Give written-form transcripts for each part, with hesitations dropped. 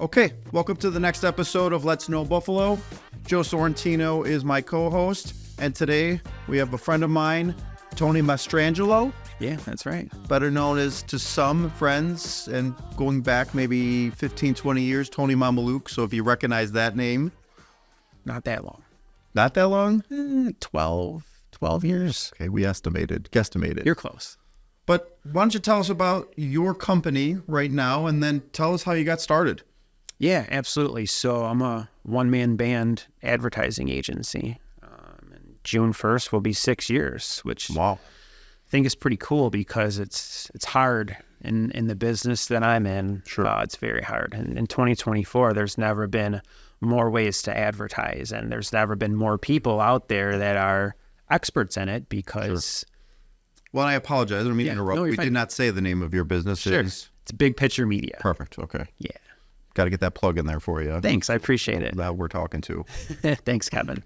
Okay, welcome to the next episode of Let's Know Buffalo. Joe Sorrentino is my co-host, and today we have a friend of mine, Tony Mastrangelo. Yeah, that's right. Better known as to some friends, and going back maybe 15, 20 years, Tony Mamaluke. So if you recognize that name. Not that long. Not that long? 12 years. Okay, we guesstimated. You're close. But why don't you tell us about your company right now, and then tell us how you got started. Yeah, absolutely. So I'm a one-man band advertising agency. And June 1st will be 6 years, which Wow. I think is pretty cool because it's hard in the business that I'm in. Sure. It's very hard. And in 2024, there's never been more ways to advertise, and there's never been more people out there that are experts in it because... Sure. Well, I apologize. I don't mean to interrupt. No, we fine. did not say the name of your business. Sure. It's Big Picture Media. Perfect. Okay. Yeah. Got to get that plug in there for you. Thanks. I appreciate it. That we're talking to. Thanks, Kevin.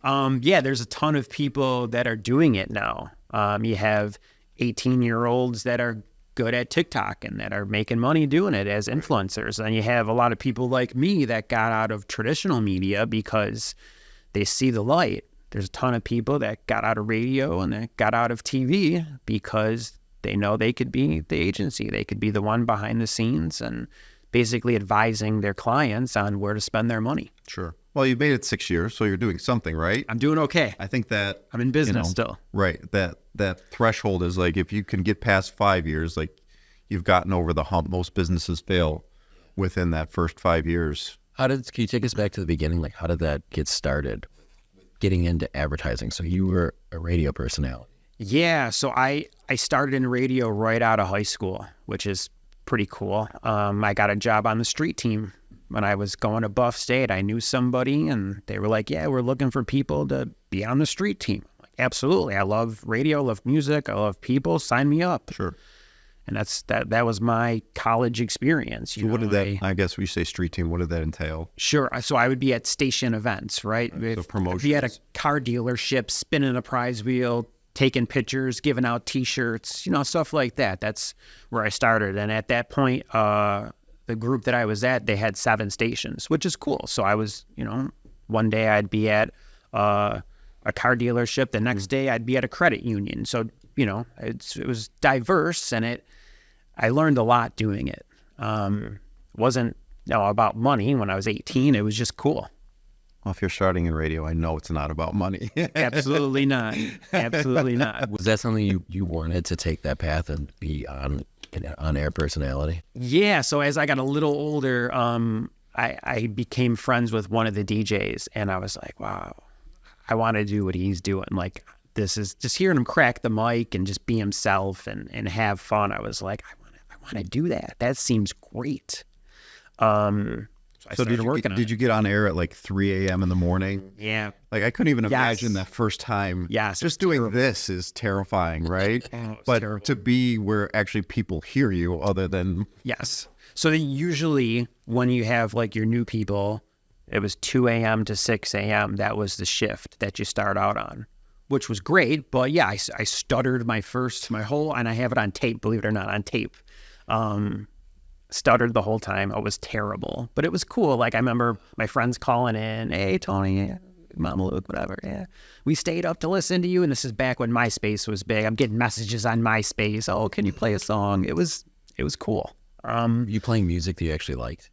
Yeah, there's a ton of people that are doing it now. You have 18-year-olds that are good at TikTok and that are making money doing it as influencers. And you have a lot of people like me that got out of traditional media because they see the light. There's a ton of people that got out of radio and that got out of TV because they know they could be the agency. They could be the one behind the scenes and basically advising their clients on where to spend their money. Sure. Well, you made it 6 years, so you're doing something, right? I'm doing okay. I think that I'm in business still. Right. That threshold is like if you can get past 5 years, like you've gotten over the hump. Most businesses fail within that first 5 years. Can you take us back to the beginning? Like, how did that get started? Getting into advertising. So you were a radio personality. Yeah. So I started in radio right out of high school, which is pretty cool. I got a job on the street team when I was going to Buff State. I knew somebody and they were like, yeah, we're looking for people to be on the street team. I'm like, absolutely. I love radio, love music. I love people. Sign me up. Sure. And that was my college experience. So what did that, I guess we say street team, what did that entail? Sure. So I would be at station events, right? So promotions. Be at a car dealership, spinning a prize wheel, taking pictures, giving out T-shirts, stuff like that. That's where I started. And at that point, the group that I was at, they had 7 stations, which is cool. So I was, one day I'd be at a car dealership. The next day I'd be at a credit union. So, it was diverse and I learned a lot doing it. Wasn't about money when I was 18. It was just cool. Well, if you're starting in radio, I know it's not about money. Absolutely not. Absolutely not. Was that something you wanted to take that path and be an on-air personality? Yeah. So as I got a little older, I became friends with one of the DJs and I was like, wow, I want to do what he's doing. Like, this is just hearing him crack the mic and just be himself and have fun. I was like, I want to do that. That seems great. So did you get on air at like 3 a.m. in the morning? Yeah. Like I couldn't even imagine that first time. Yes. Just doing this is terrifying, right? But terrible. To be where actually people hear you other than... Yes. So then usually when you have like your new people, it was 2 a.m. to 6 a.m. That was the shift that you start out on, which was great. But yeah, I stuttered and I have it on tape, believe it or not, on tape. Stuttered the whole time. It was terrible, but it was cool. Like I remember my friends calling in, hey, Tony, Mamaluke, whatever. Yeah. We stayed up to listen to you. And this is back when MySpace was big. I'm getting messages on MySpace. Oh, can you play a song? It was cool. You playing music that you actually liked?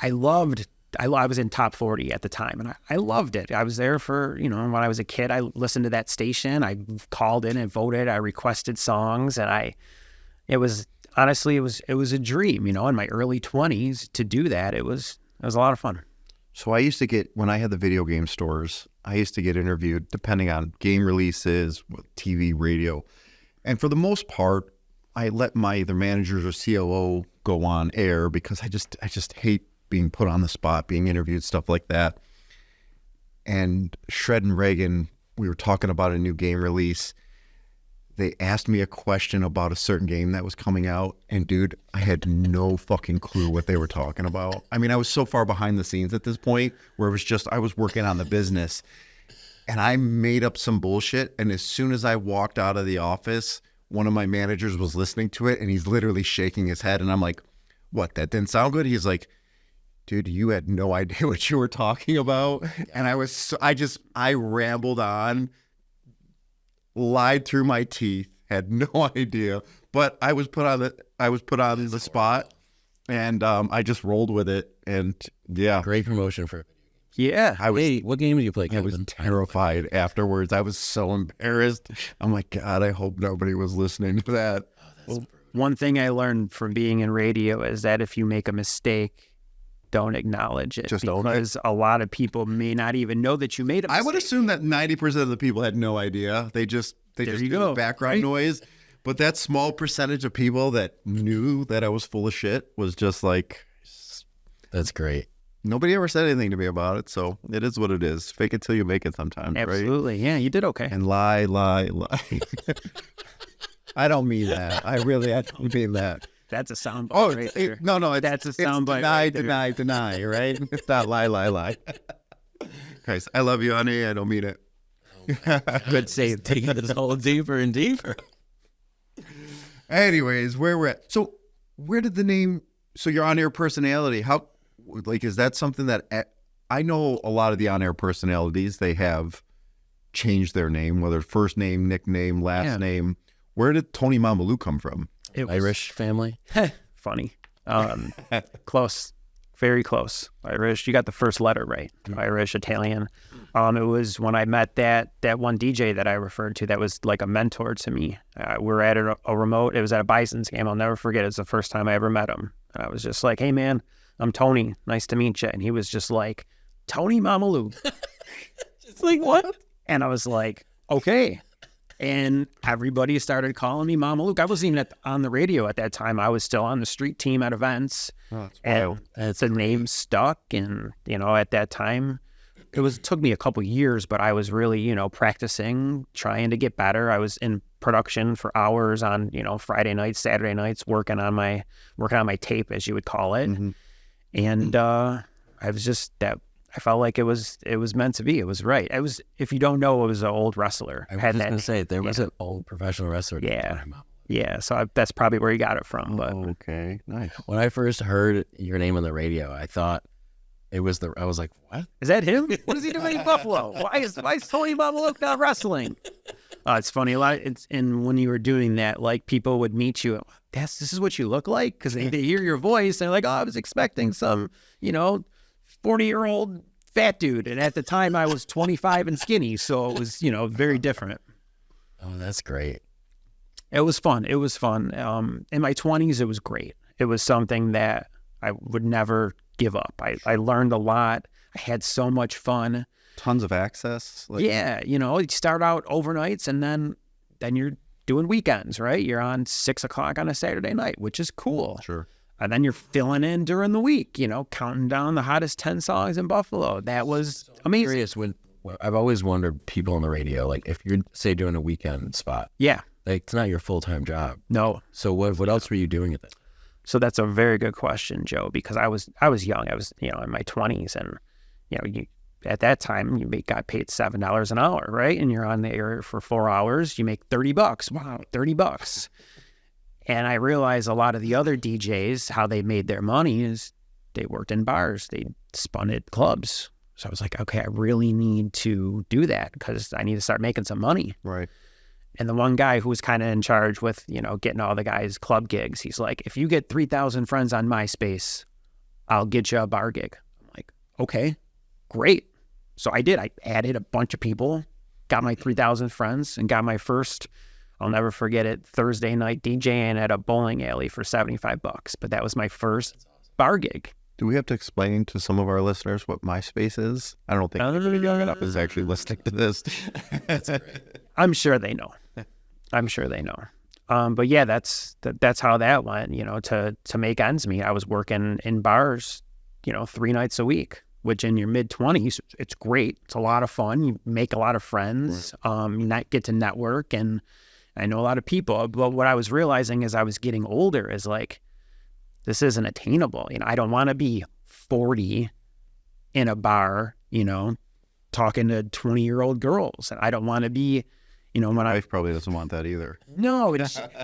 I was in top 40 at the time and I loved it. I was there for, when I was a kid, I listened to that station. I called in and voted. I requested songs and it was a dream, in my early 20s to do that. It was a lot of fun. So I used to get, when I had the video game stores, I used to get interviewed depending on game releases, TV, radio. And for the most part, I let my either managers or COO go on air because I just hate being put on the spot, being interviewed, stuff like that. And Shred and Reagan, we were talking about a new game release. They asked me a question about a certain game that was coming out, and dude, I had no fucking clue what they were talking about. I mean, I was so far behind the scenes at this point where it was just, I was working on the business and I made up some bullshit. And as soon as I walked out of the office, one of my managers was listening to it and he's literally shaking his head. And I'm like, what, that didn't sound good? He's like, dude, you had no idea what you were talking about. And I rambled on, lied through my teeth, had no idea, but I was put on the spot, and I just rolled with it. And yeah, Great promotion for. Yeah. Hey, what game did you play, I was Kevin? terrified afterwards. I was so embarrassed. I'm like, God, I hope nobody was listening to that. Well, one thing I learned from being in radio is that if you make a mistake, don't acknowledge it. Just own it. Because a lot of people may not even know that you made a mistake. I would assume that 90% of the people had no idea. They just you do go, the background right? noise. But that small percentage of people that knew that I was full of shit was just like, That's great. nobody ever said anything to me about it. So it is what it is. Fake it till you make it sometimes, right? Absolutely. Yeah, you did okay. And lie. I don't mean that. I don't mean that. That's a sound bite. Oh, right there. no. That's a it's sound bite. right there. deny, right? It's not lie. Guys, I love you, honey. I don't mean it. Good save. Taking this all deeper and deeper. Anyways, where we're at. So where did the name, so your on-air personality, how, like, is that something that, I know a lot of the on-air personalities, they have changed their name, whether first name, nickname, last name. Where did Tony Mamaluke come from? It was Irish family. funny. Close. Very close. Irish. You got the first letter right. Irish, Italian. It was when I met that one DJ that I referred to that was like a mentor to me. We were at a remote. It was at a Bison's game. I'll never forget. It was the first time I ever met him. And I was just like, hey, man, I'm Tony. Nice to meet you. And he was just like, Tony Mamaluke. Just like, what? And I was like, okay. And everybody started calling me Mamaluke. I wasn't even on the radio at that time. I was still on the street team at events. Oh, that's and wild. the name stuck. And, at that time, it took me a couple years, but I was really, practicing, trying to get better. I was in production for hours on, Friday nights, Saturday nights, working on my tape, as you would call it. Mm-hmm. And I was just I felt like it was meant to be. It was right. It was, if you don't know, it was an old wrestler. I was just going to say, there was an old professional wrestler. Yeah. Yeah. So that's probably where you got it from. But Okay, nice. When I first heard your name on the radio, I thought I was like, what? is that him? What is he doing in Buffalo? Why is Tony Mamaluke not wrestling? It's funny. And when you were doing that, like, people would meet you. This is what you look like? Because they hear your voice. And they're like, oh, I was expecting some, 40-year-old fat dude. And at the time I was 25 and skinny. So it was, very different. Oh, that's great. It was fun. In my 20s, it was great. It was something that I would never give up. I learned a lot. I had so much fun. Tons of access. Yeah. You start out overnights and then you're doing weekends, right? You're on 6 o'clock on a Saturday night, which is cool. Sure. And then you're filling in during the week, counting down the hottest 10 songs in Buffalo. That was amazing. Curious, I've always wondered, people on the radio, like, if you're, say, doing a weekend spot, Yeah. like, it's not your full-time job. No. So what else were you doing at that? So that's a very good question, Joe, because I was young. I was, in my 20s, and, at that time, got paid $7 an hour, right? And you're on the air for 4 hours. You make $30. Wow, $30. And I realized a lot of the other DJs, how they made their money is they worked in bars. They spun at clubs. So I was like, okay, I really need to do that because I need to start making some money. Right. And the one guy who was kind of in charge with, getting all the guys club gigs, he's like, if you get 3,000 friends on MySpace, I'll get you a bar gig. I'm like, okay, great. So I did. I added a bunch of people, got my 3,000 friends, and got my first, I'll never forget it, Thursday night DJing at a bowling alley for $75. But that was my first bar gig. Do we have to explain to some of our listeners what MySpace is? I don't think anybody young enough is actually listening to this. That's great. I'm sure they know. But yeah, that's how that went, to make ends meet. I was working in bars, 3 nights a week, which in your mid-20s, it's great. It's a lot of fun. You make a lot of friends. Right. You get to network, and I know a lot of people. But what I was realizing as I was getting older is like, this isn't attainable. I don't want to be 40 in a bar, talking to 20-year-old girls. And I don't want to be, when My wife probably doesn't want that either. No,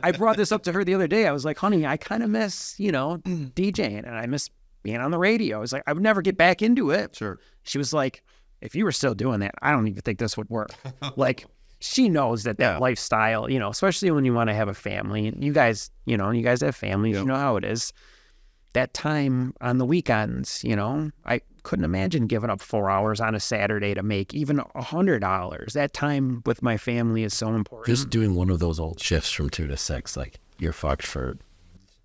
I brought this up to her the other day. I was like, honey, I kind of miss, DJing, and I miss being on the radio. I was like, I would never get back into it. Sure. She was like, if you were still doing that, I don't even think this would work. Like, she knows that lifestyle, you know, especially when you want to have a family. You guys, you know, you guys have families, you know how it is. That time on the weekends, you know, I couldn't imagine giving up 4 hours on a Saturday to make even $100. That time with my family is so important. Just doing one of those old shifts from 2 to 6, like you're fucked for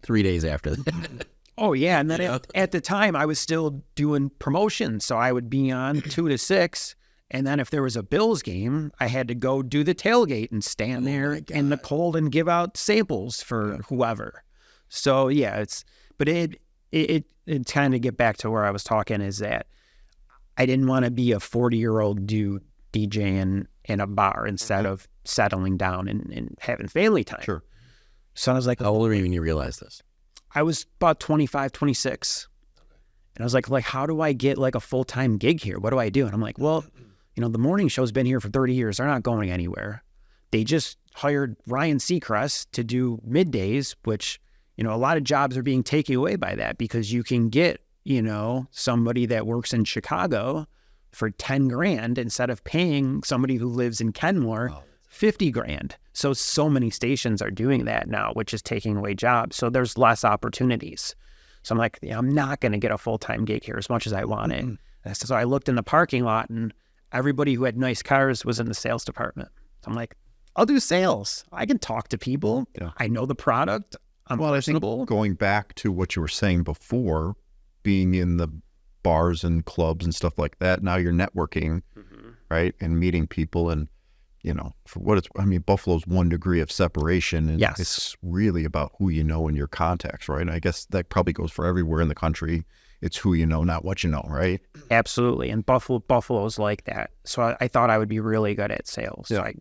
3 days after that. Oh, yeah. And then at the time, I was still doing promotions. So I would be on 2 to 6. And then if there was a Bills game, I had to go do the tailgate and stand there in the cold and give out samples for whoever. So, yeah, but it kind of get back to where I was talking is that I didn't want to be a 40-year-old dude DJing in a bar instead of settling down and having family time. Sure. So I was like, How old were you when you realized this? I was about 25, 26. And I was like, how do I get like a full-time gig here? What do I do? And I'm like, well, you know, the morning show's been here for 30 years. They're not going anywhere. They just hired Ryan Seacrest to do middays, which, you know, a lot of jobs are being taken away by that because you can get, you know, somebody that works in Chicago for 10 grand instead of paying somebody who lives in Kenmore 50 grand. So many stations are doing that now, which is taking away jobs. So there's less opportunities. So I'm like, yeah, I'm not going to get a full-time gig here as much as I want it. So I looked in the parking lot and everybody who had nice cars was in the sales department. So I'm like, I'll do sales. I can talk to people. Yeah. I know the product. I'm personable. I think going back to what you were saying before, being in the bars and clubs and stuff like that, now you're networking, right? And meeting people and, you know, for what it's, I mean, Buffalo's 1 degree of separation. And it's really about who you know and your contacts, right? And I guess that probably goes for everywhere in the country. It's who you know, not what you know, right? Absolutely. And Buffalo's like that. So I thought I would be really good at sales. Yeah. So I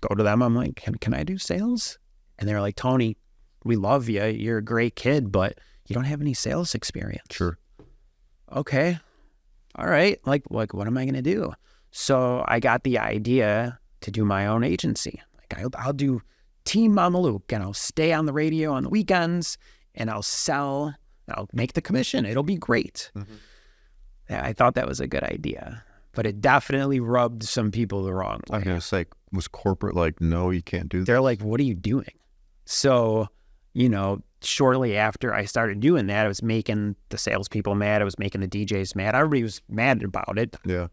go to them. I'm like, can I do sales? And they're like, Tony, we love you. You're a great kid, but you don't have any sales experience. Sure. Okay. All right. Like what am I going to do? So I got the idea to do my own agency. Like I'll do Team Mamaluke and I'll stay on the radio on the weekends and I'll sell. I'll make the commission. It'll be great. Yeah, I thought that was a good idea, but it definitely rubbed some people the wrong way. I'm going to say, was corporate like, no, you can't do that? They're like, what are you doing? So, you know, shortly after I started doing that, I was making the salespeople mad. I was making the DJs mad. Everybody was mad about it. Yeah.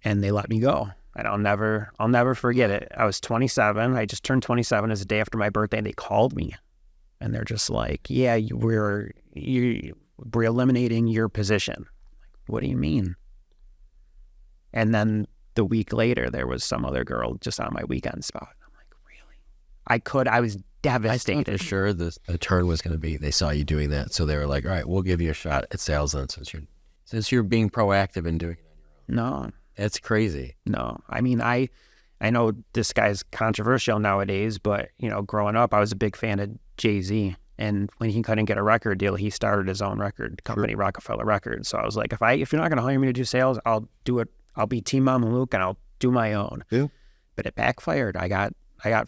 And they let me go. And I'll never forget it. I was 27. I just turned 27 as a day after my birthday, and they called me. And they're just like, yeah, we're eliminating your position. Like, what do you mean? And then the week later, there was some other girl just on my weekend spot. I'm like, really? I was devastated. I thought for sure the turn was going to be, they saw you doing that. So they were like, all right, we'll give you a shot at sales then since you're being proactive and doing it on your own. No. That's crazy. No. I mean, I know this guy's controversial nowadays, but, you know, growing up, I was a big fan of Jay-Z. And when he couldn't get a record deal, he started his own record company, Rockefeller Records. So I was like, if you're not going to hire me to do sales, I'll do it. I'll be Team Mamaluke and I'll do my own. Yeah. But it backfired. I got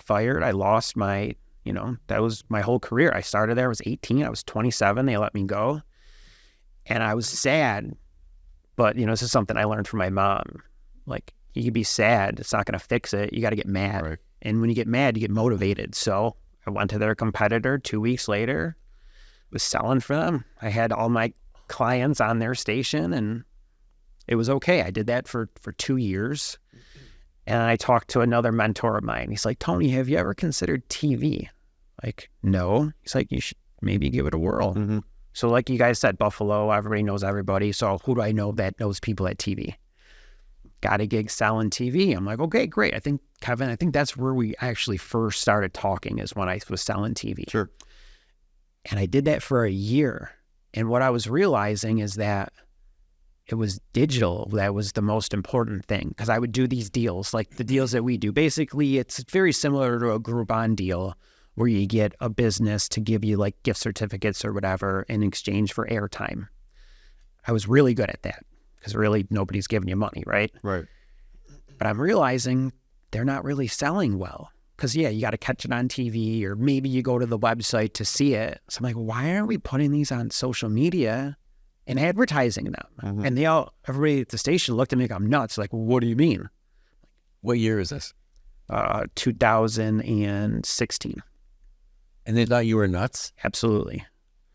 fired. I lost my, you know, that was my whole career. I started there. I was 18. I was 27. They let me go. And I was sad. But, you know, this is something I learned from my mom. Like, you can be sad. It's not going to fix it. You got to get mad. Right. And when you get mad, you get motivated. So I went to their competitor 2 weeks later, was selling for them. I had all my clients on their station, and it was okay. I did that for 2 years. And I talked to another mentor of mine. He's like, Tony, have you ever considered TV? Like, no. He's like, you should maybe give it a whirl. Mm-hmm. So like you guys said, Buffalo, everybody knows everybody. So who do I know that knows people at TV? Got a gig selling TV. I'm like, okay, great. I think, Kevin, that's where we actually first started talking, is when I was selling TV. Sure. And I did that for a year. And what I was realizing is that it was digital that was the most important thing, because I would do these deals, like the deals that we do. Basically, it's very similar to a Groupon deal where you get a business to give you like gift certificates or whatever in exchange for airtime. I was really good at that because really nobody's giving you money, right? Right. But I'm realizing they're not really selling well. because, yeah, you got to catch it on TV, or maybe you go to the website to see it. So I'm like, why aren't we putting these on social media and advertising them? Mm-hmm. And everybody at the station looked at me like I'm nuts. Like, what do you mean? What year is this? 2016. And they thought you were nuts? Absolutely.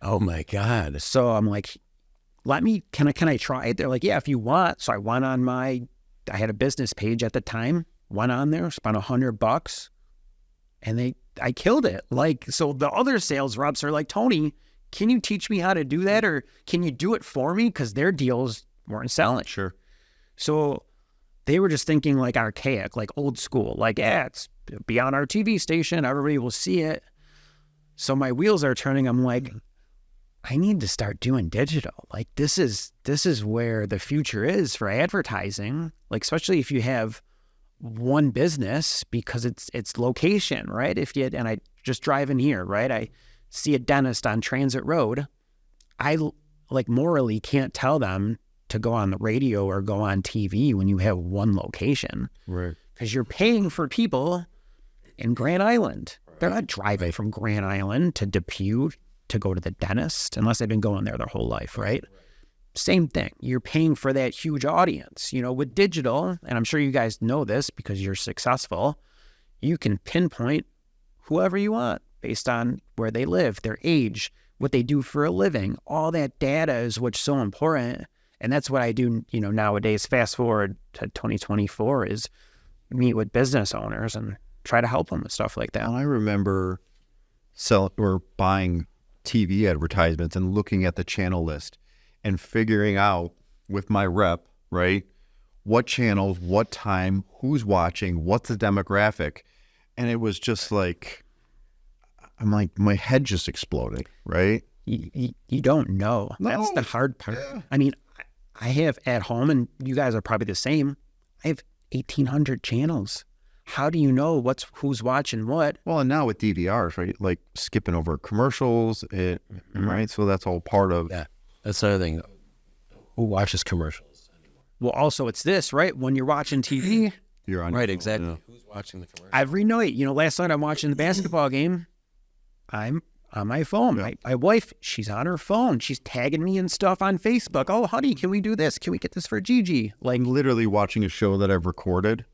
Oh my God. So I'm like, can I try it? They're like, yeah, if you want. So I went on I had a business page at the time, went on there, spent $100, and I killed it. Like, so the other sales reps are like, Tony, can you teach me how to do that? Or can you do it for me? Because their deals weren't selling. Sure. So they were just thinking like archaic, like old school, like, yeah, it's be on our TV station, everybody will see it. So my wheels are turning. I'm like, I need to start doing digital. Like, this is where the future is for advertising, like, especially if you have one business, because it's location, right? And I just drive in here, right? I see a dentist on Transit Road. I like morally can't tell them to go on the radio or go on TV when you have one location. Right. Because you're paying for people in Grand Island. They're not driving from Grand Island to Depew to go to the dentist unless they've been going there their whole life, right? Same thing. You're paying for that huge audience. With digital, and I'm sure you guys know this because you're successful, you can pinpoint whoever you want based on where they live, their age, what they do for a living. All that data is what's so important. And that's what I do, nowadays. Fast forward to 2024 is meet with business owners and try to help them with stuff like that. And I remember buying TV advertisements and looking at the channel list and figuring out with my rep, right, what channels, what time, who's watching, what's the demographic. And it was just like, I'm like, my head just exploding, right? You don't know. No. That's the hard part. Yeah. I mean, I have at home, and you guys are probably the same, I have 1,800 channels. How do you know who's watching what? Well, and now with DVRs, right, like skipping over commercials, right? So that's all part of... Yeah, that's the other thing. Who watches commercials anymore? Well, also it's this, right? When you're watching TV... You're on right, your phone, exactly. yeah. Who's watching the commercials? Every night, last night I'm watching the basketball game. I'm on my phone. Yeah. My wife, she's on her phone. She's tagging me and stuff on Facebook. Oh, honey, can we do this? Can we get this for Gigi? Like, I'm literally watching a show that I've recorded,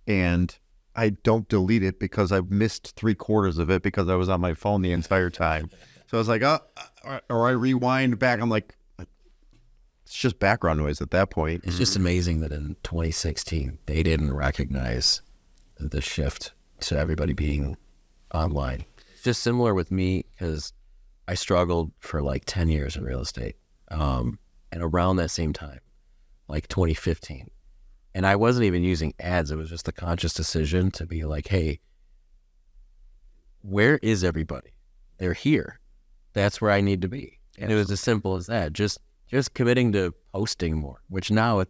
and I don't delete it because I've missed 3/4 of it because I was on my phone the entire time. So I was like, or I rewind back. I'm like, it's just background noise at that point. It's just amazing that in 2016, they didn't recognize the shift to everybody being online. It's just similar with me because I struggled for like 10 years in real estate. And around that same time, like 2015, and I wasn't even using ads. It was just a conscious decision to be like, hey, where is everybody? They're here. That's where I need to be. And it was as simple as that. Just committing to posting more, which now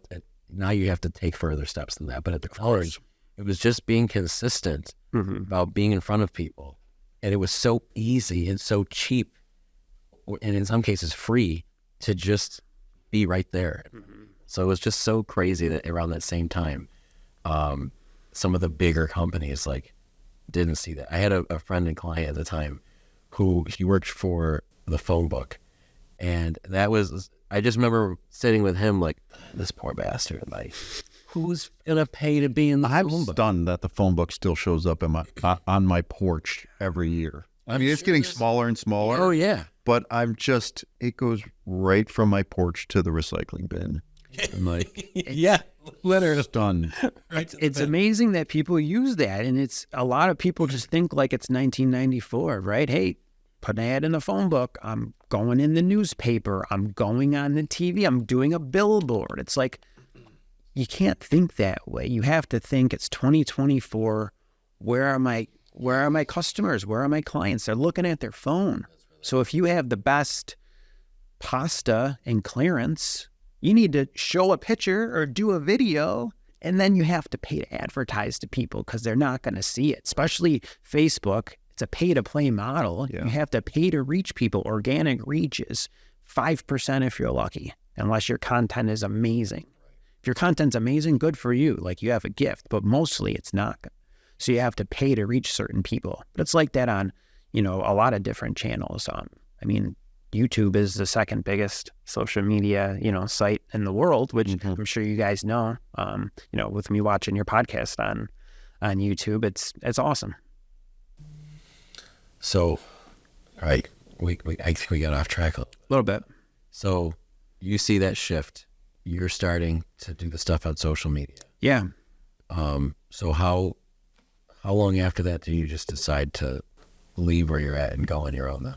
now you have to take further steps than that. But at the time, it was just being consistent about being in front of people. And it was so easy and so cheap, and in some cases free, to just be right there. So it was just so crazy that around that same time, some of the bigger companies didn't see that. I had a friend and client at the time who he worked for the phone book, and I just remember sitting with him like, this poor bastard, like, who's gonna pay to be in the I'm phone book? stunned that the phone book still shows up on my porch every year. I mean, it's getting smaller and smaller. Oh yeah, But it goes right from my porch to the recycling bin. I'm like, yeah, literally. just done. it's amazing that people use that, and it's a lot of people just think like it's 1994, right? Hey, put an ad in the phone book. I'm going in the newspaper. I'm going on the TV. I'm doing a billboard. It's like, you can't think that way. You have to think it's 2024. Where are my customers? Where are my clients? They're looking at their phone. So if you have the best pasta in clearance, you need to show a picture or do a video, and then you have to pay to advertise to people because they're not going to see it. Especially Facebook, it's a pay-to-play model. Yeah. You have to pay to reach people. Organic reach is 5% if you're lucky, unless your content is amazing. If your content's amazing, good for you. Like, you have a gift, but mostly it's not. So you have to pay to reach certain people. But it's like that on, a lot of different channels. I mean, YouTube is the second biggest social media, site in the world, which I'm sure you guys know. With me watching your podcast on YouTube, it's awesome. So, all right, I think we got off track a little bit. So you see that shift. You're starting to do the stuff on social media. Yeah. So how long after that do you just decide to leave where you're at and go on your own then?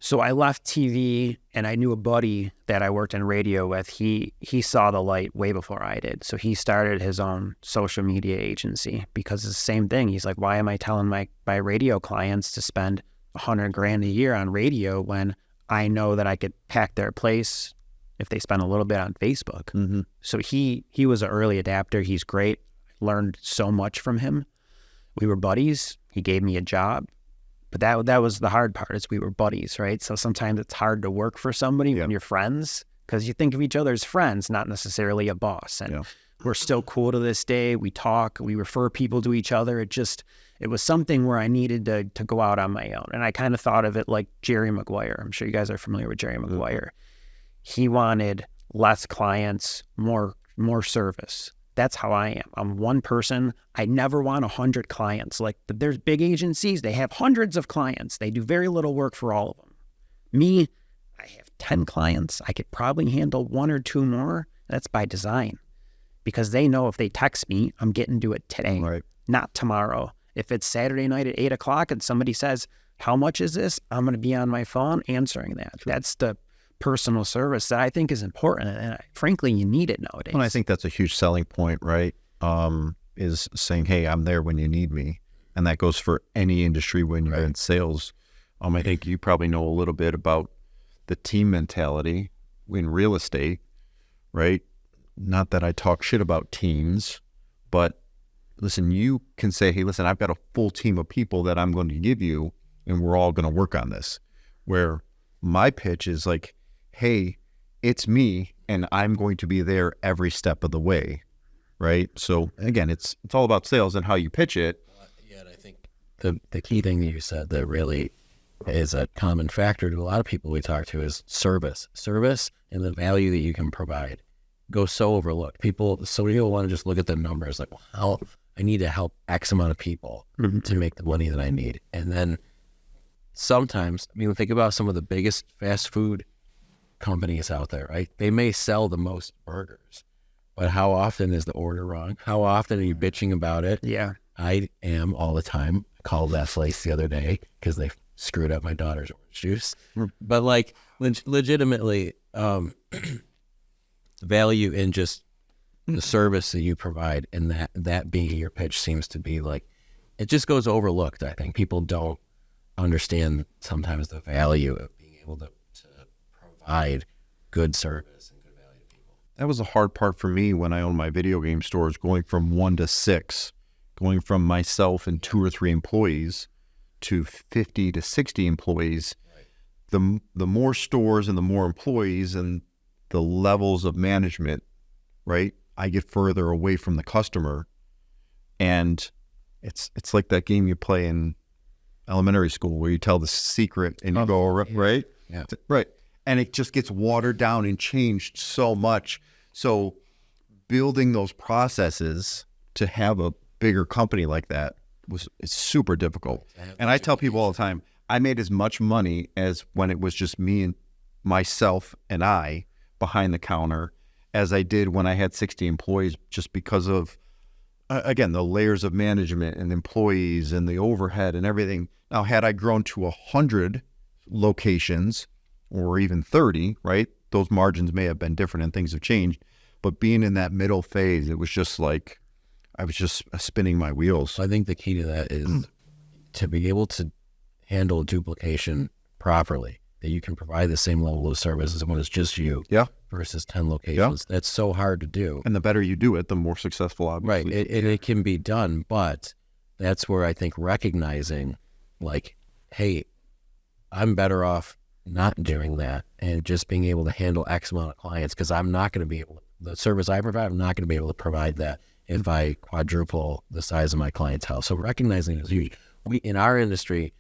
So I left TV, and I knew a buddy that I worked in radio with. He saw the light way before I did. So he started his own social media agency, because it's the same thing. He's like, why am I telling my radio clients to spend $100,000 a year on radio when I know that I could pack their place if they spend a little bit on Facebook? Mm-hmm. So he was an early adapter. He's great. Learned so much from him. We were buddies. He gave me a job. But that was the hard part, is we were buddies, right? So sometimes it's hard to work for somebody when you're friends, because you think of each other as friends, not necessarily a boss. And we're still cool to this day. We talk, we refer people to each other. It was something where I needed to go out on my own. And I kind of thought of it like Jerry Maguire. I'm sure you guys are familiar with Jerry Maguire. He wanted less clients, more service. That's how I am. I'm one person. I never want 100 clients. Like, there's big agencies, they have hundreds of clients. They do very little work for all of them. Me, I have 10 clients. I could probably handle 1 or 2 more. That's by design, because they know if they text me, I'm getting to it today, not tomorrow. If it's Saturday night at 8 o'clock and somebody says, how much is this? I'm going to be on my phone answering that. That's the personal service that I think is important, and frankly, you need it nowadays. And I think that's a huge selling point, right? Is saying, hey, I'm there when you need me. And that goes for any industry when you're in sales. I think you probably know a little bit about the team mentality in real estate, right? Not that I talk shit about teams, but listen, you can say, hey, listen, I've got a full team of people that I'm going to give you, and we're all going to work on this. Where my pitch is like, hey, it's me, and I'm going to be there every step of the way, right? So again, it's all about sales and how you pitch it. Yeah, and I think the key thing that you said that really is a common factor to a lot of people we talk to is service. Service and the value that you can provide goes so overlooked. So many people want to just look at the numbers, like, well, how I need to help X amount of people to make the money that I need. And then sometimes, think about some of the biggest fast food companies out there, right? They may sell the most burgers, but how often is the order wrong? How often are you bitching about it? Yeah. I am all the time. I called that place the other day because they screwed up my daughter's orange juice. But like legitimately, value in just the service that you provide, and that being your pitch seems to be like, it just goes overlooked. I think people don't understand sometimes the value of being able to provide good service and good value to people. That was the hard part for me when I owned my video game stores, going from 1 to 6, going from myself and 2 or 3 employees to 50 to 60 employees. Right. The more stores and the more employees and the levels of management, right? I get further away from the customer, and it's like that game you play in elementary school where you tell the secret and you go, right? Yeah. Right. And it just gets watered down and changed so much. So building those processes to have a bigger company like that it's super difficult. And I tell people all the time, I made as much money as when it was just me and myself and I behind the counter as I did when I had 60 employees, just because of, again, the layers of management and employees and the overhead and everything. Now, had I grown to 100 locations or even 30, right, those margins may have been different and things have changed. But being in that middle phase, it was just like, I was just spinning my wheels. So I think the key to that is to be able to handle duplication properly, that you can provide the same level of service as when it's just you versus 10 locations. That's so hard to do. And the better you do it, the more successful, obviously. Right. It can be done, but that's where I think recognizing, like, hey, I'm better off not doing that and just being able to handle X amount of clients, because I'm not going to be able to, the service I provide, I'm not going to be able to provide that if I quadruple the size of my clientele. So recognizing is huge. We, in our industry,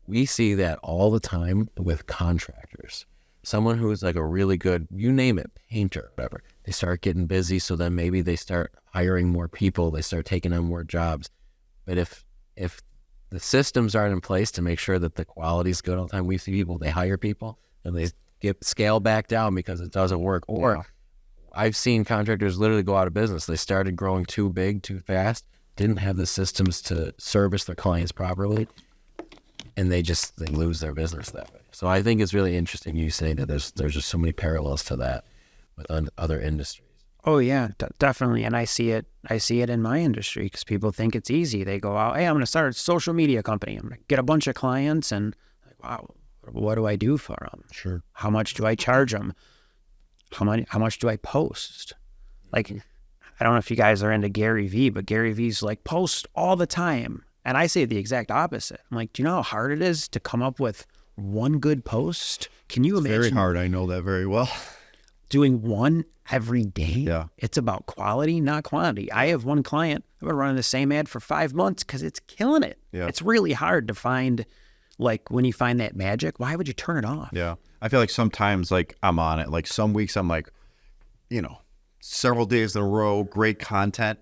we see that all the time with contractors. Someone who is like a really good, you name it, painter, whatever. They start getting busy, so then maybe they start hiring more people. They start taking on more jobs. But if the systems aren't in place to make sure that the quality is good all the time, we see people, they hire people and they get scale back down because it doesn't work. Or I've seen contractors literally go out of business. They started growing too big, too fast, didn't have the systems to service their clients properly, and they lose their business that way. So I think it's really interesting you say that there's just so many parallels to that with other industries. Oh yeah, definitely. And I see it in my industry because people think it's easy. They go out, hey, I'm going to start a social media company. I'm going to get a bunch of clients and like, wow, what do I do for them? Sure. How much do I charge them? How much do I post? Like, I don't know if you guys are into Gary Vee, but Gary Vee's like, post all the time. And I say the exact opposite. I'm like, do you know how hard it is to come up with one good post? Can you imagine? Very hard. I know that very well. Doing one every day? Yeah. It's about quality, not quantity. I have one client, I've been running the same ad for 5 months because it's killing it. Yeah. It's really hard to find, like, when you find that magic, why would you turn it off? Yeah. I feel like sometimes, like, I'm on it. Like, some weeks I'm like, several days in a row, great content.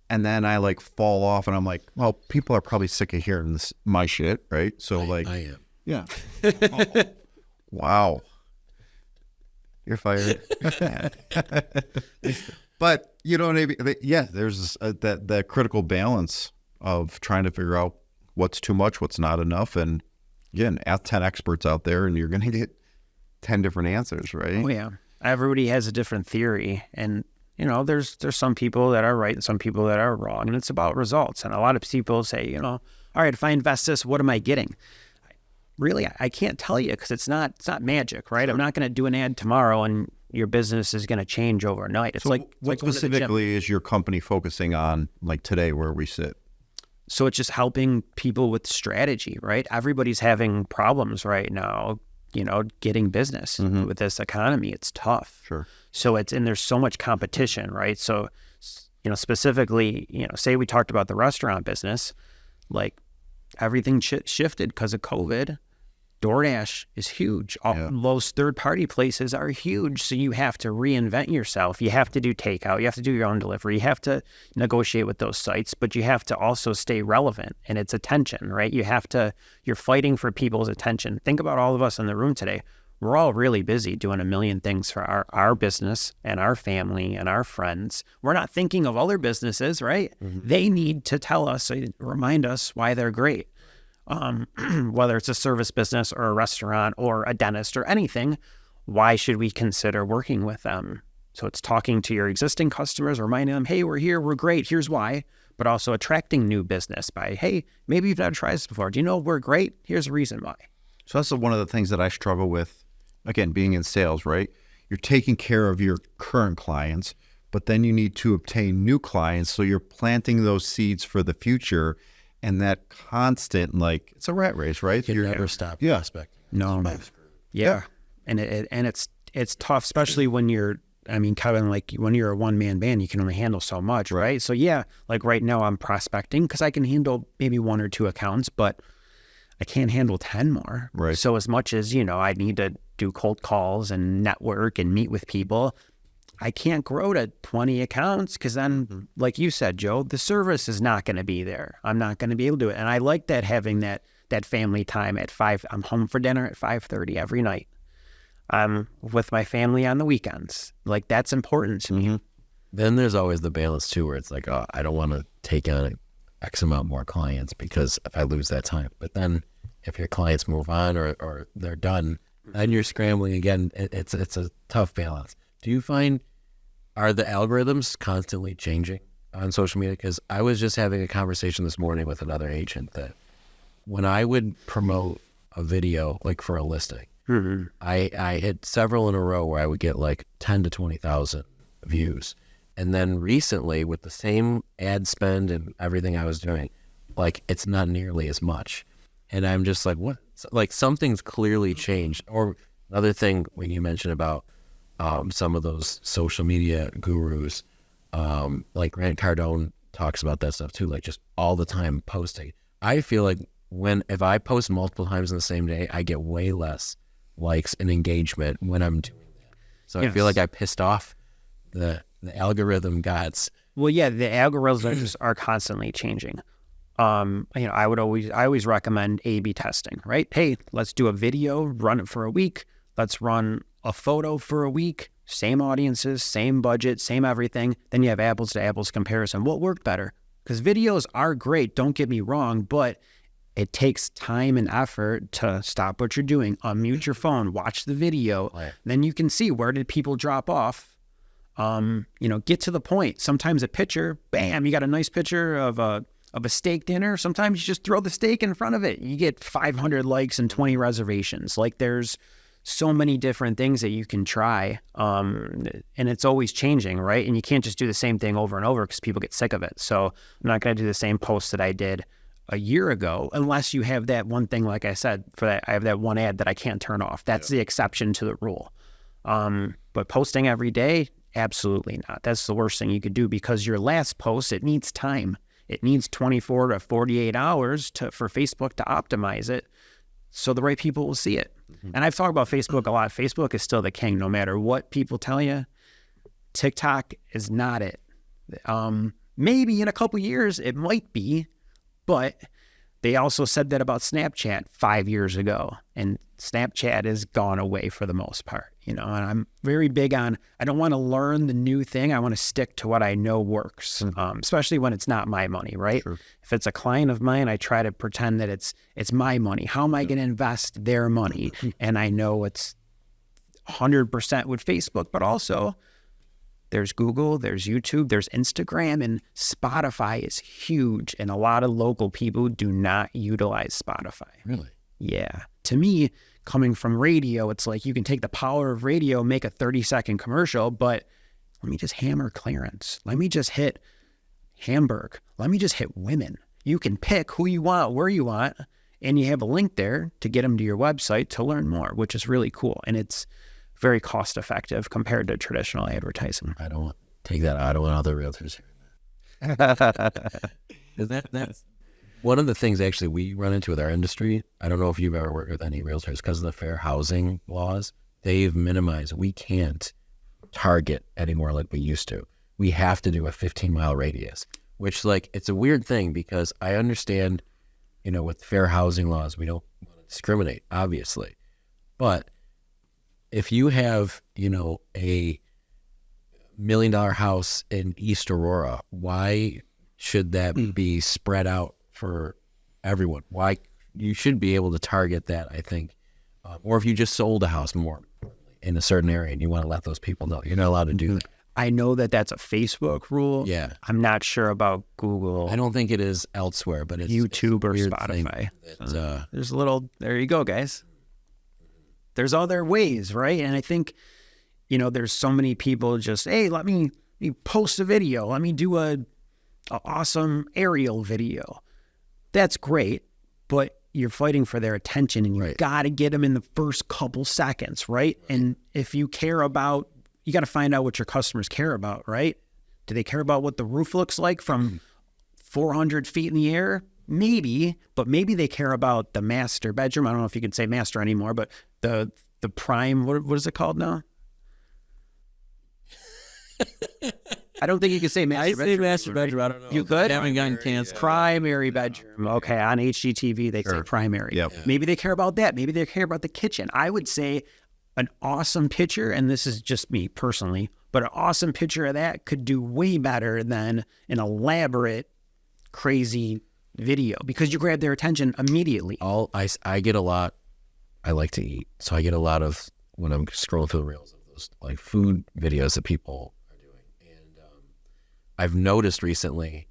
And then I, like, fall off and I'm like, well, people are probably sick of hearing my shit, right? So, I am. Yeah. Oh, wow. You're fired. But you know what I mean? Yeah, there's that critical balance of trying to figure out what's too much, what's not enough. And again, ask 10 experts out there and you're going to get 10 different answers, right? Oh, yeah. Everybody has a different theory. And, there's some people that are right and some people that are wrong. And it's about results. And a lot of people say, all right, if I invest this, what am I getting? Really, I can't tell you because it's not magic, right? Sure. I'm not going to do an ad tomorrow and your business is going to change overnight. It's what specifically is your company focusing on, like today where we sit? So it's just helping people with strategy, right? Everybody's having problems right now, getting business with this economy. It's tough. Sure. So and there's so much competition, right? So, specifically, say we talked about the restaurant business, like everything shifted because of COVID. DoorDash is huge. All those third-party places are huge. So you have to reinvent yourself. You have to do takeout. You have to do your own delivery. You have to negotiate with those sites, but you have to also stay relevant and it's attention, right? You're fighting for people's attention. Think about all of us in the room today. We're all really busy doing a million things for our business and our family and our friends. We're not thinking of other businesses, right? Mm-hmm. They need to tell us, remind us why they're great. Whether it's a service business or a restaurant or a dentist or anything, why should we consider working with them? So it's talking to your existing customers, reminding them, hey, we're here, we're great, here's why, but also attracting new business by, hey, maybe you've never tried this before. Do you know we're great? Here's the reason why. So that's one of the things that I struggle with, again, being in sales, right? You're taking care of your current clients, but then you need to obtain new clients. So you're planting those seeds for the future. And that constant, like, it's a rat race, right? You never stop prospecting. No. Yeah. And it's tough, especially when you're, Kevin, like when you're a one-man band, you can only handle so much, right? So yeah, like right now I'm prospecting because I can handle maybe 1 or 2 accounts, but I can't handle 10 more. Right. So as much as, I need to do cold calls and network and meet with people, I can't grow to 20 accounts because then, like you said, Joe, the service is not going to be there. I'm not going to be able to do it. And I like that having that family time at 5. I'm home for dinner at 5:30 every night. I'm with my family on the weekends. Like, that's important to me. Then there's always the balance, too, where it's like, oh, I don't want to take on X amount more clients because if I lose that time. But then if your clients move on or they're done, then you're scrambling again. It's a tough balance. Do you find... Are the algorithms constantly changing on social media? Because I was just having a conversation this morning with another agent that when I would promote a video, like for a listing, I hit several in a row where I would get like 10 to 20,000 views. And then recently with the same ad spend and everything I was doing, like it's not nearly as much. And I'm just like, what? Like something's clearly changed. Or another thing when you mentioned about some of those social media gurus, Like Grant Cardone talks about that stuff too, like just all the time posting. I feel like if I post multiple times in the same day, I get way less likes and engagement when I'm doing that. So I feel like I pissed off the algorithm gods. Well, yeah, the algorithms are constantly changing. I always recommend A/B testing, right? Hey, let's do a video, run it for a week. Let's run a photo for a week. Same audiences, same budget, same everything. Then you have apples to apples comparison. What worked better? Because videos are great, don't get me wrong, but it takes time and effort to stop what you're doing, unmute your phone, watch the video. Right. Then you can see where did people drop off. Get to the point. Sometimes a picture, bam, you got a nice picture of a steak dinner. Sometimes you just throw the steak in front of it. You get 500 likes and 20 reservations. Like there's so many different things that you can try. And it's always changing, right? And you can't just do the same thing over and over because people get sick of it. So I'm not going to do the same post that I did a year ago, unless you have that one thing, like I said, for that, I have that one ad that I can't turn off. That's the exception to the rule. But posting every day, absolutely not. That's the worst thing you could do because your last post, it needs time. It needs 24 to 48 hours for Facebook to optimize it so the right people will see it. Mm-hmm. And I've talked about Facebook a lot. Facebook is still the king no matter what people tell you. TikTok is not it. Maybe in a couple years it might be, but they also said that about Snapchat 5 years ago, and Snapchat has gone away for the most part, and I'm very big on, I don't want to learn the new thing. I want to stick to what I know works, especially when it's not my money, right? Sure. If it's a client of mine, I try to pretend that it's my money. How am I going to invest their money? And I know it's 100% with Facebook, but also there's Google, there's YouTube, there's Instagram, and Spotify is huge. And a lot of local people do not utilize Spotify. Really? Yeah. To me, coming from radio, it's like you can take the power of radio, make a 30-second commercial, but let me just hammer clearance. Let me just hit Hamburg. Let me just hit women. You can pick who you want, where you want, and you have a link there to get them to your website to learn more, which is really cool. And it's very cost effective compared to traditional advertising. I don't want other realtors hearing that. That's one of the things actually we run into with our industry. I don't know if you've ever worked with any realtors because of the fair housing laws. They've minimized. We can't target anymore like we used to. We have to do a 15-mile radius, which it's a weird thing because I understand, with fair housing laws, we don't want to discriminate, obviously. But if you have, a $1 million house in East Aurora, why should that be spread out for everyone? Why you should be able to target that, I think. Or if you just sold a house more in a certain area and you want to let those people know, you're not allowed to do that. I know that that's a Facebook rule. Yeah. I'm not sure about Google. I don't think it is elsewhere, but it's YouTube or Spotify. There's a little, there you go, guys. There's other ways, right? And I think, there's so many people just, hey, let me post a video. Let me do a awesome aerial video. That's great, but you're fighting for their attention and you got to get them in the first couple seconds, right? And if you care about, you got to find out what your customers care about, right? Do they care about what the roof looks like from 400 feet in the air? Maybe, but maybe they care about the master bedroom. I don't know if you can say master anymore, but the prime, what is it called now? I don't think you can say master bedroom. I say master bedroom. I don't know. You could? I haven't gotten canceled. Primary bedroom. Okay, on HGTV, they say primary. Yep. Maybe they care about that. Maybe they care about the kitchen. I would say an awesome picture, and this is just me personally, but an awesome picture of that could do way better than an elaborate, crazy video because you grab their attention immediately. I get a lot. I like to eat, so I get a lot of when I'm scrolling through the reels of those food videos that people are doing, and I've noticed recently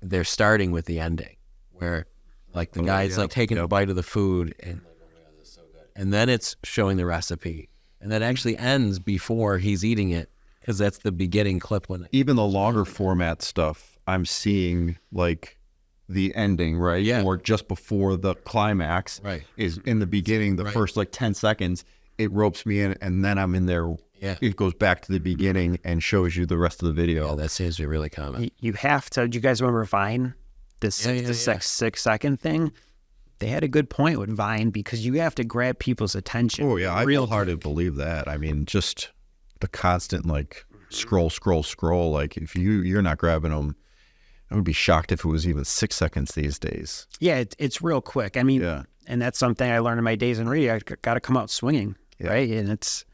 they're starting with the ending where the guy's taking a bite of the food and oh my God, this is so good, and then it's showing the recipe, and that actually ends before he's eating it because that's the beginning clip when even the longer format stuff I'm seeing the ending, right? Yeah. Or just before the climax right. is in the beginning, the first 10 seconds it ropes me in, and then I'm in there. Yeah. It goes back to the beginning and shows you the rest of the video. Yeah, that seems to be really common. You have to. Do you guys remember Vine? The 6-second thing. They had a good point with Vine because you have to grab people's attention. Oh yeah, I wholeheartedly believe that. I mean, just the constant like scroll. Like if you're not grabbing them, I would be shocked if it was even 6 seconds these days. Yeah, it's real quick. I mean, and that's something I learned in my days in radio. I got to come out swinging, right? And it's,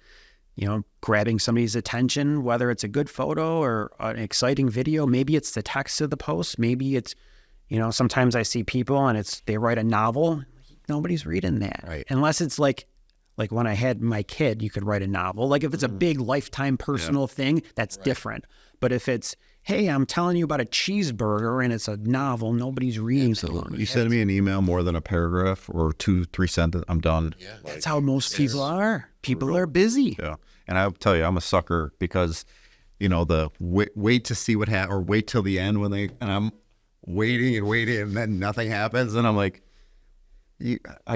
grabbing somebody's attention, whether it's a good photo or an exciting video. Maybe it's the text of the post. Maybe it's, sometimes I see people and they write a novel. Nobody's reading that. Right. Unless it's like when I had my kid, you could write a novel. Like if it's a big lifetime personal thing, that's different. But if it's, hey, I'm telling you about a cheeseburger and it's a novel, nobody's reading. Absolutely. You send me an email more than a paragraph or 2-3 sentences, I'm done. Yeah. That's how most people are. People are busy. Yeah. And I'll tell you, I'm a sucker because, the wait to see what happens or wait till the end and I'm waiting and then nothing happens. And I'm like,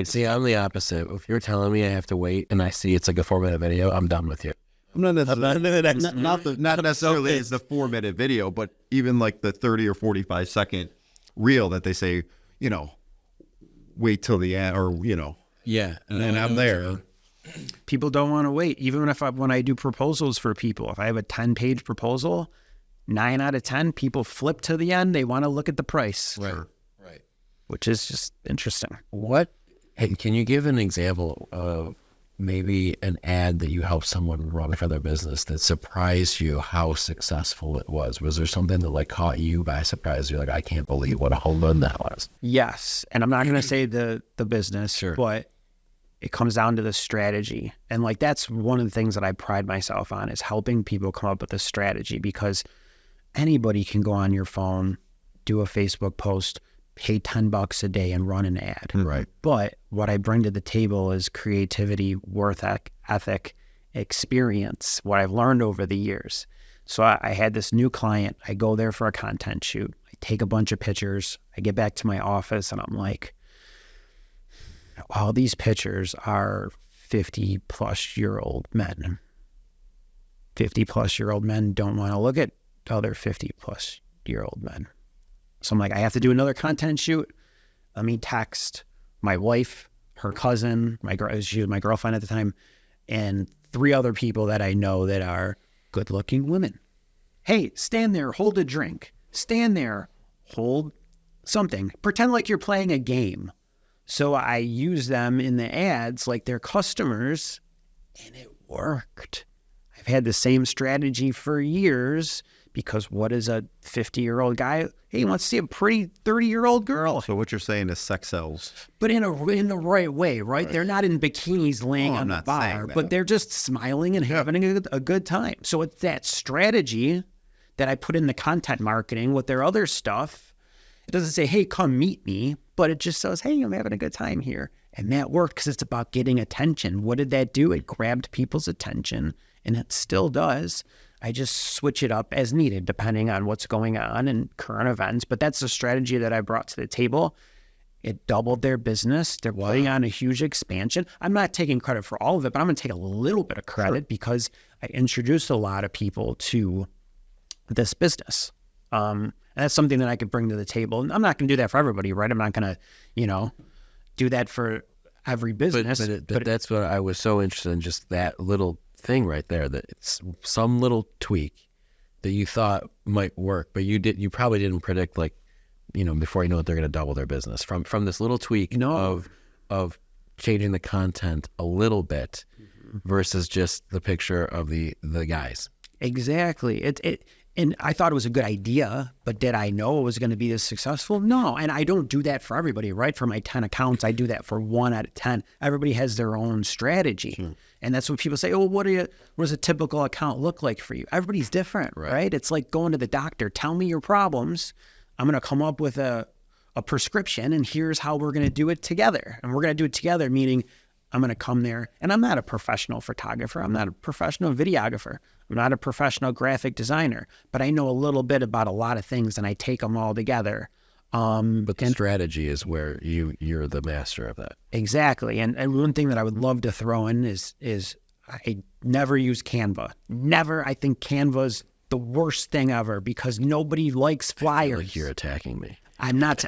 See, I'm the opposite. If you're telling me I have to wait and I see it's like a 4-minute video, I'm done with you. I'm not necessarily, not necessarily it's the 4-minute video, but even like the 30 or 45-second reel that they say, wait till the end or, Yeah. and then I'm there. People don't want to wait. Even when I do proposals for people, if I have a 10-page proposal, 9 out of 10 people flip to the end. They want to look at the price. Right. Which is just interesting. Hey, can you give an example of maybe an ad that you helped someone run for their business that surprised you how successful it was? Was there something that like caught you by surprise? You're like, I can't believe what a home run that was. Yes. And I'm not going to say the business, Sure. but it comes down to the strategy. And like, that's one of the things that I pride myself on is helping people come up with a strategy, because anybody can go on your phone, do a Facebook post, pay $10 a day and run an ad. Right. But what I bring to the table is creativity, worth ethic, experience, what I've learned over the years. So I had this new client. I go there for a content shoot. I take a bunch of pictures. I get back to my office and I'm like, all these pictures are 50-plus-year-old men. 50-plus-year-old men don't want to look at other 50-plus-year-old men. So I'm like, I have to do another content shoot. Let me text my wife, her cousin, she was my girlfriend at the time, and 3 other people that I know that are good-looking women. Hey, stand there, hold a drink. Stand there, hold something. Pretend like you're playing a game. So I use them in the ads like they're customers, and it worked. I've had the same strategy for years, because what is a 50-year-old guy? Hey, he wants to see a pretty 30-year-old girl. So what you're saying is sex sells. But in the right way, right? They're not in bikinis laying on the bar, but they're just smiling and having a good time. So it's that strategy that I put in the content marketing with their other stuff. It doesn't say, hey, come meet me, but it just says, hey, I'm having a good time here. And that worked because it's about getting attention. What did that do? It grabbed people's attention, and it still does. I just switch it up as needed, depending on what's going on and current events. But that's the strategy that I brought to the table. It doubled their business. They're putting on a huge expansion. I'm not taking credit for all of it, but I'm going to take a little bit of credit because I introduced a lot of people to this business. And that's something that I could bring to the table. And I'm not going to do that for everybody, right? I'm not going to, do that for every business. But that's what I was so interested in, just that little thing right there, that it's some little tweak that you thought might work, but you probably didn't predict, like, before you know it, they're going to double their business from this little tweak of changing the content a little bit versus just the picture of the guys. Exactly. And I thought it was a good idea, but did I know it was going to be this successful? No. And I don't do that for everybody, right? For my 10 accounts, I do that for 1 out of 10. Everybody has their own strategy. And that's what people say, oh, what does a typical account look like for you? Everybody's different, right? It's like going to the doctor. Tell me your problems. I'm going to come up with a prescription, and here's how we're going to do it together. And we're going to do it together, meaning I'm going to come there, and I'm not a professional photographer. I'm not a professional videographer. I'm not a professional graphic designer, but I know a little bit about a lot of things, and I take them all together But the strategy is where you're the master of that. Exactly. And one thing that I would love to throw in is I never use Canva. Never. I think Canva's the worst thing ever because nobody likes flyers. I feel like you're attacking me. I'm not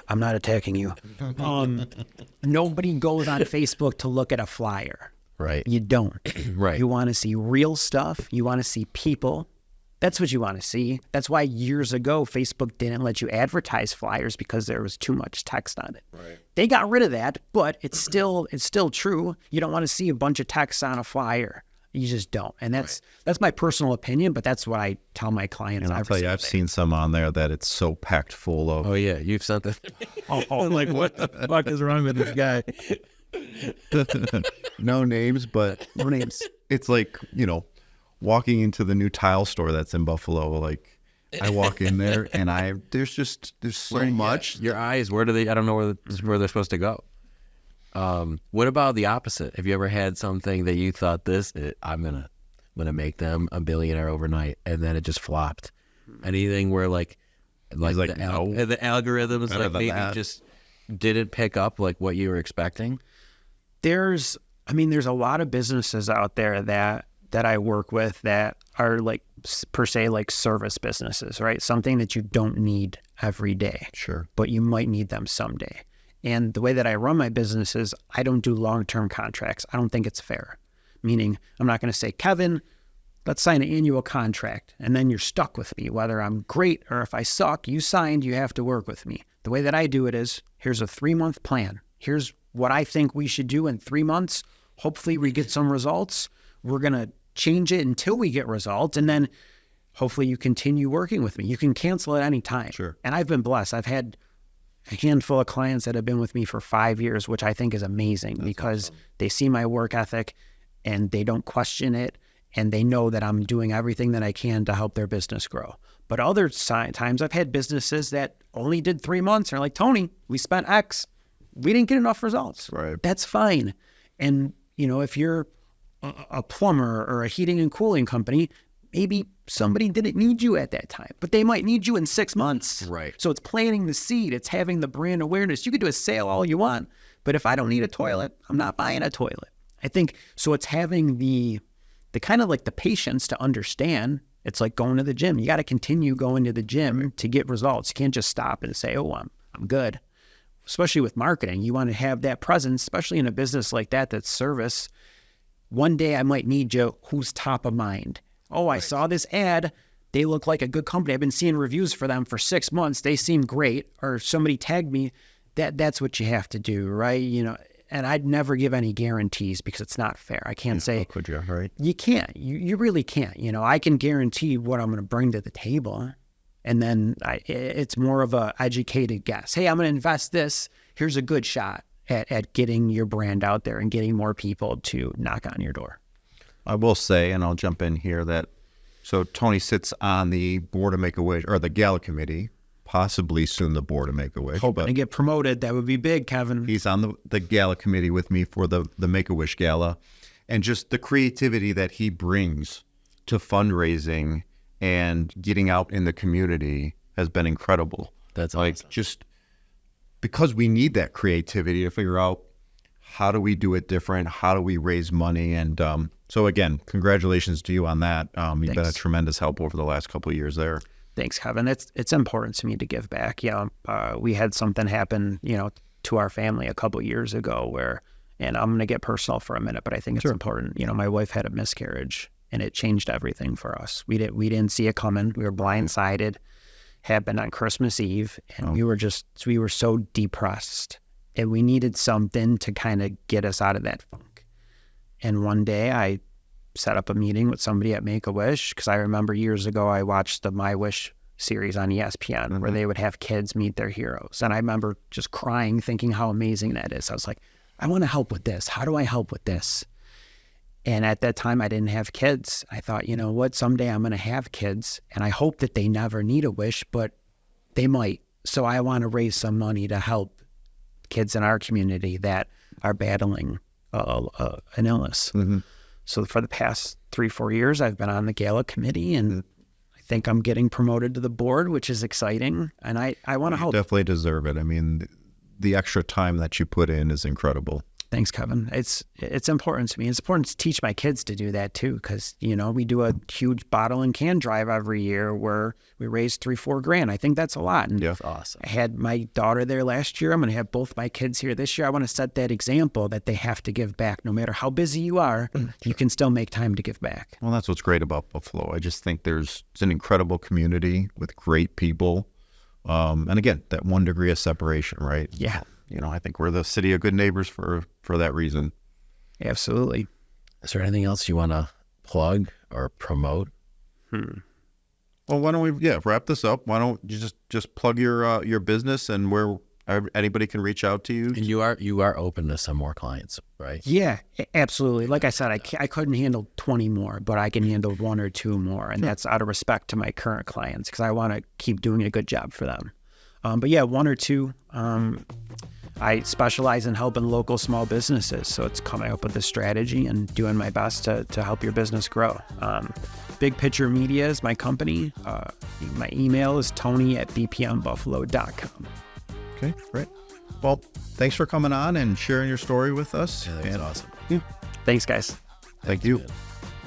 attacking you. Nobody goes on Facebook to look at a flyer. Right. You don't. Right. You want to see real stuff. You want to see people. That's what you want to see. That's why years ago, Facebook didn't let you advertise flyers because there was too much text on it. Right. They got rid of that, but it's still true. You don't want to see a bunch of text on a flyer. You just don't. And that's my personal opinion, but that's what I tell my clients. And I'll tell you, I've seen some on there that it's so packed full of. Oh yeah, you've sent that. I'm like, what the fuck is wrong with this guy? No names, but No names. it's like, walking into the new tile store that's in Buffalo. Like, I walk in there and there's so much. Your eyes, where do they? I don't know where they're supposed to go. What about the opposite? Have you ever had something that you thought I'm gonna make them a billionaire overnight, and then it just flopped? Anything where like the algorithms Better like than maybe that. just didn't pick up like what you were expecting? There's a lot of businesses out there that I work with that are like per se like service businesses, right? Something that you don't need every day, Sure. but you might need them someday. And the way that I run my business is I don't do long-term contracts. I don't think it's fair. Meaning I'm not going to say, Kevin, let's sign an annual contract. And then you're stuck with me. Whether I'm great or if I suck, you signed, you have to work with me. The way that I do it is here's a 3-month plan. Here's what I think we should do in 3 months. Hopefully we get some results. We're going to change it until we get results. And then hopefully you continue working with me. You can cancel at any time. Sure. And I've been blessed. I've had a handful of clients that have been with me for 5 years, which I think is amazing. That's because awesome. They see my work ethic and they don't question it. And they know that I'm doing everything that I can to help their business grow. But other times I've had businesses that only did 3 months and are like, Tony, we spent X. We didn't get enough results. Right. That's fine. And, if you're a plumber or a heating and cooling company, maybe somebody didn't need you at that time, but they might need you in 6 months. Right. So it's planting the seed. It's having the brand awareness. You could do a sale all you want, but if I don't need a toilet, I'm not buying a toilet. I think, so it's having the kind of like the patience to understand. It's like going to the gym. You got to continue going to the gym to get results. You can't just stop and say, oh, I'm good. Especially with marketing, you want to have that presence, especially in a business like that, that's service. One day I might need you. Who's top of mind? Oh, I saw this ad. They look like a good company. I've been seeing reviews for them for 6 months. They seem great. Or somebody tagged me. That's what you have to do, right? And I'd never give any guarantees because it's not fair. I can't say. Could you? Right. You can't. You really can't. I can guarantee what I'm going to bring to the table. And then it's more of a educated guess. Hey, I'm going to invest this. Here's a good shot at getting your brand out there and getting more people to knock on your door. I will say, and I'll jump in here, that so Tony sits on the board of Make-A-Wish, or the gala committee, possibly soon the board of Make-A-Wish. Hoping to get promoted. That would be big, Kevin. He's on the gala committee with me for the Make-A-Wish gala. And just the creativity that he brings to fundraising and getting out in the community has been incredible. That's like awesome. Just because we need that creativity to figure out how do we do it different, how do we raise money, and so again, congratulations to you on that. You've been a tremendous help over the last couple of years there. Thanks, Kevin. It's important to me to give back. We had something happen, to our family a couple of years ago where, and I'm going to get personal for a minute, but I think it's important. My wife had a miscarriage. And it changed everything for us. We didn't see it coming. We were blindsided. Happened on Christmas Eve, and we were so depressed, and we needed something to kind of get us out of that funk. And one day, I set up a meeting with somebody at Make-A-Wish because I remember years ago I watched the My Wish series on ESPN where they would have kids meet their heroes, and I remember just crying, thinking how amazing that is. I was like, I want to help with this. How do I help with this? And at that time, I didn't have kids. I thought, you know what, someday I'm going to have kids, and I hope that they never need a wish, but they might. So I want to raise some money to help kids in our community that are battling an illness. Mm-hmm. So for the past 3-4 years, I've been on the gala committee, and I think I'm getting promoted to the board, which is exciting, and I want to You help. definitely deserve it. I mean, the extra time that you put in is incredible. Thanks, Kevin. It's important to me. It's important to teach my kids to do that too, because we do a huge bottle and can drive every year where we raise $3-4 grand. I think that's a lot. And Yeah. Awesome. I had my daughter there last year. I'm going to have both my kids here this year. I want to set that example that they have to give back. No matter how busy you are, you can still make time to give back. Well, that's what's great about Buffalo. I just think it's an incredible community with great people. And again, that 1 degree of separation, right? Yeah, I think we're the city of good neighbors for that reason. absolutely. Is there anything else you want to plug or promote? Well, why don't we wrap this up? Why don't you just plug your business and where anybody can reach out to you? And you are open to some more clients, right? Yeah, absolutely. Like I said, I couldn't handle 20 more, but I can handle 1 or 2 more. And that's out of respect to my current clients because I want to keep doing a good job for them. But yeah, 1 or 2. I specialize in helping local small businesses. So it's coming up with a strategy and doing my best to help your business grow. Big Picture Media is my company. My email is tony@bpmbuffalo.com. Okay, great. Well, thanks for coming on and sharing your story with us. Yeah, that was And awesome. Thanks, guys. Thank you. Man.